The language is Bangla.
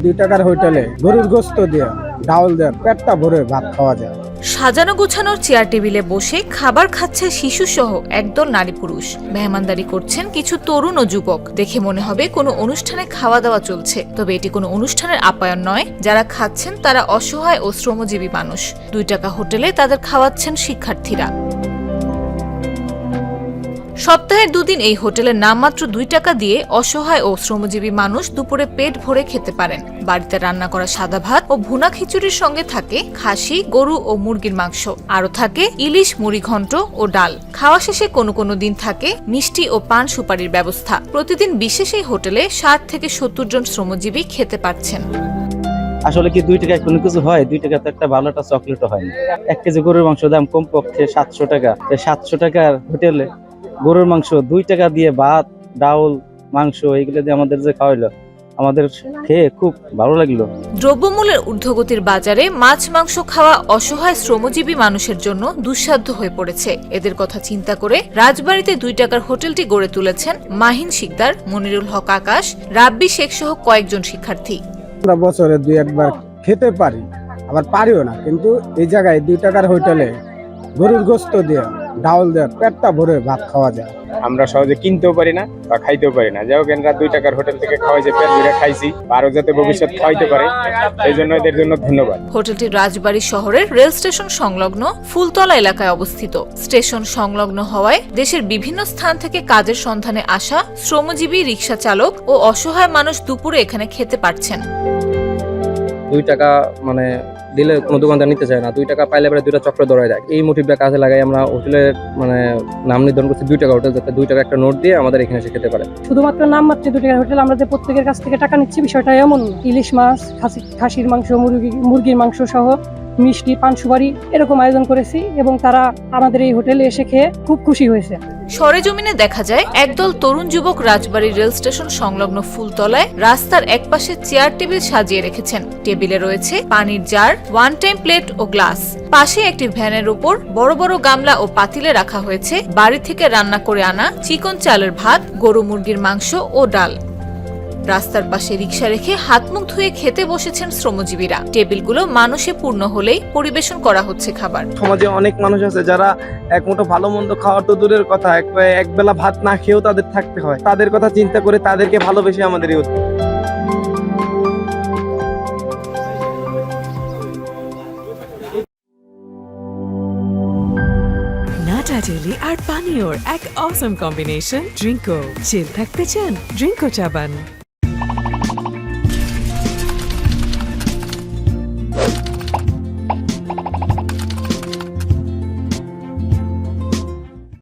2 টাকার হোটেলে গরুর গোস্ত দিয়ে ডাউল দেন পেটটা ভরে ভাত খাওয়া যায়। সাজানো গোছানোর চেয়ার টেবিলে বসে খাবার খাচ্ছে শিশু সহ একদল নারী পুরুষ। মেহমানদারি করছেন কিছু তরুণ ও যুবক। দেখে মনে হবে কোনো অনুষ্ঠানে খাওয়া দাওয়া চলছে, তবে এটি কোনো অনুষ্ঠানের আপ্যায়ন নয়। যারা খাচ্ছেন তারা অসহায় ও শ্রমজীবী মানুষ। 2 টাকা হোটেলে তাদের খাওয়াচ্ছেন শিক্ষার্থীরা। সপ্তাহে 2 দিন এই হোটেলের নামমাত্র 2 টাকা দিয়ে অসহায় ও শ্রমজীবী মানুষ দুপুরে পেট ভরে খেতে পারেন। বাড়িতে রান্না করা সাদা ভাত ও ভুনা খিচুড়ির সঙ্গে থাকে খাসি, গরু ও মুরগির মাংস। আরও থাকে ইলিশ, মুড়ি ঘন্ট ও ডাল। খাওয়া শেষে কোনো কোনো দিন থাকে মিষ্টি ও পান সুপারির ব্যবস্থা। প্রতিদিন বিশেষ এই হোটেলে 60 থেকে 70 জন শ্রমজীবী খেতে পারছেন। আসলে কি 2 টাকায় কোনো কিছু হয়? 2 টাকা তো একটা ভালো একটা চকলেটও হয় না। 1 কেজি গরুর মাংস দাম কমপক্ষে 700 টাকা। 700 টাকার হোটেলে গরুর মাংস 2 টাকা দিয়ে ভাত, ডাউল, মাংস এগুলো দিয়ে আমাদের যে খাওয়াইলো, আমাদের খেয়ে খুব ভালো লাগলো। দ্রব্যমূল্যের ঊর্ধ্বগতির বাজারে মাছ মাংস খাওয়া অসহায় শ্রমজীবী মানুষের জন্য দুঃসাধ্য হয়ে পড়েছে। এদের কথা চিন্তা করে রাজবাড়ীতে 2 টাকার হোটেলটি গড়ে তুলেছেন মাহিন শিকদার, মনিরুল হক আকাশ, রাব্বি শেখ সহ কয়েকজন শিক্ষার্থী। আমরা বছরে 2-1 বার খেতে পারি, আবার পারিও না, কিন্তু এই জায়গায় 2 টাকার হোটেলে গরুর গোস্ত দিয়ে ডাউল দেন পেটটা ভরে ভাত খাওয়া যায়। আমরা সহজে কিনতেও পারি না বা খাইতেও পারি না। যাই হোক, এরা 2 টাকার হোটেল থেকে খাওয়াই যে পেট ভরে খাইছি, আরো যাতে ভবিষ্যৎ খাওয়াইতে পারে, সেই জন্য এদের জন্য ধন্যবাদ। হোটেলটি রাজবাড়ী শহরের রেল স্টেশন সংলগ্ন ফুলতলা এলাকায় অবস্থিত। স্টেশন সংলগ্ন হওয়ায় দেশের বিভিন্ন স্থান থেকে কাজের সন্ধানে আসা শ্রমজীবী, রিক্সা চালক ও অসহায় মানুষ দুপুরে এখানে খেতে পারছেন। 2 টাকা মানে দিলে কোনো দোকানদার নিতে চায় না। 2 টাকা পাইলে পরে 2টা চক্র ধরায় দেয়। এই মোটিভটা কাজে লাগাই আমরা হোটেলের নাম নির্ধারণ করছি 2 টাকা হোটেল, যাতে 2 টাকা একটা নোট দিয়ে আমাদের এখানে এসে খেতে পারে। শুধুমাত্র নামমাত্র 2 টাকার হোটেল, আমরা যে প্রত্যেকের কাছ থেকে টাকা নিচ্ছি বিষয়টা এমন। ইলিশ মাছ, খাসির মাংস, মুরগির মাংস সহ মিষ্টি, পান সুপারি এরকম আয়োজন করেছি এবং তারা আমাদের এই হোটেলে এসে খেয়ে খুব খুশি হয়েছে। সরেজমিনে দেখা যায় একদল তরুণ যুবক রাজবাড়ী রেল স্টেশন সংলগ্ন ফুলতলায় রাস্তার একপাশে চেয়ার টেবিল সাজিয়ে রেখেছেন। টেবিলে রয়েছে পানির জার, ওয়ান টাইম প্লেট ও গ্লাস। পাশে একটি ভ্যানের উপর বড় বড় গামলা ও পাতিলে রাখা হয়েছে বাড়ি থেকে রান্না করে আনা চিকন চালের ভাত, গরু মুরগির মাংস ও ডাল। রাস্তার পাশে রিকশা রেখে হাত মুখ ধুয়ে খেতে বসেছেন শ্রমজীবীরা। টেবিলগুলো মানুষে পূর্ণ হলেই পরিবেশন করা হচ্ছে খাবার। সমাজে অনেক মানুষ আছে যারা এক মুঠো ভালো মন্দ খাওয়ার তো দূরের কথা, এক বেলা ভাত না খেয়েও তাদের থাকতে হয়। তাদের কথা চিন্তা করে তাদেরকে ভালোবেসে আমাদের এই নাটা ডেইলি আর পানীয়র এক অসম কম্বিনেশন ড্রিঙ্কো। চিল থাকতে চান? ড্রিঙ্কো চা বান।